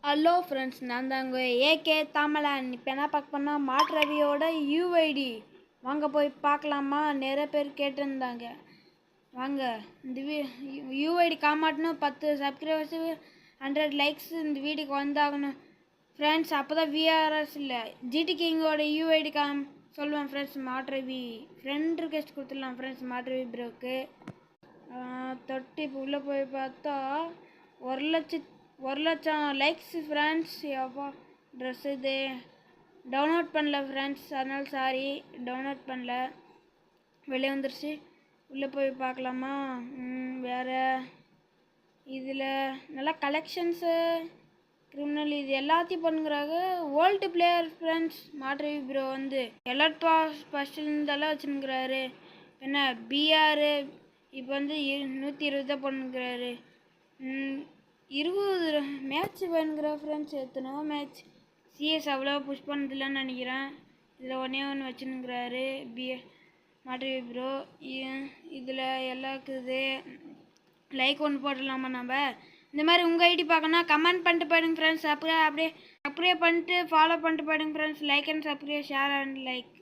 Hello friends, நான் தாங்க AK தாமலான். இப்போ என்ன பார்க்க போனால் மாட்ரவியோட யூஐடி வாங்க போய் பார்க்கலாமா? நிறைய பேர் கேட்டிருந்தாங்க. வாங்க இந்த யூஐடி காமாட்டணும். 10 சப்ஸ்கிரைபர்ஸு 100 லைக்ஸ் இந்த வீடியோக்கு வந்தாகணும் ஃப்ரெண்ட்ஸ். அப்போ தான் விஆர்எஸ் இல்லை ஜிடி கிங்கோட யூஐடி சொல்லுவேன் ஃப்ரெண்ட்ஸ். மாட்ரவி ஃப்ரெண்ட் ரிக்வெஸ்ட் கொடுத்துடலாம் ஃப்ரெண்ட்ஸ். மாட்ரவி ப்ரோக்கு தொட்டி இப்போ உள்ளே போய் பார்த்தா 1 லட்சம் லைக்ஸ் ஃப்ரெண்ட்ஸ். எவ்வளோ ட்ரெஸ் இது டவுன்லோட் பண்ணல ஃப்ரெண்ட்ஸ், அதனால சாரி டவுன்லோட் பண்ணல, வெளியே வந்துருச்சு. உள்ளே போய் பார்க்கலாமா? வேறு இதில் நல்லா கலெக்ஷன்ஸு கிரிமினல் இது எல்லாத்தையும் பண்ணுறாங்க. Old player friends. மாட்ரவி ப்ரோ வந்து எலர்ட் பாஸ் ஃபஸ்ட்டுலேருந்தெல்லாம் வச்சுருக்கிறாரு. என்ன பிஆர் இப்போ வந்து 120 தான் பண்ணுங்கிறாரு. 20 மேட்ச் வேணுங்கிற ஃப்ரெண்ட்ஸ். எத்தனோ மேட்ச் சிஎஸ் அவ்வளோ புஷ் பண்ணதில்லன்னு நினைக்கிறேன். இதில் ஒன்று வச்சுருக்கிறாரு மாட்ரவி ப்ரோ. இதில் எல்லாம் இருக்குது. லைக் ஒன்று போட்டுடலாமா நம்ம? இந்த மாதிரி உங்கள் ஐடி பார்க்கணும், கமெண்ட் பண்ணிட்டு போயிடுங்க ஃப்ரெண்ட்ஸ். அப்படியே பண்ணிட்டு ஃபாலோ பண்ணிட்டு போயிடுங்க friends. Like and subscribe, share and like.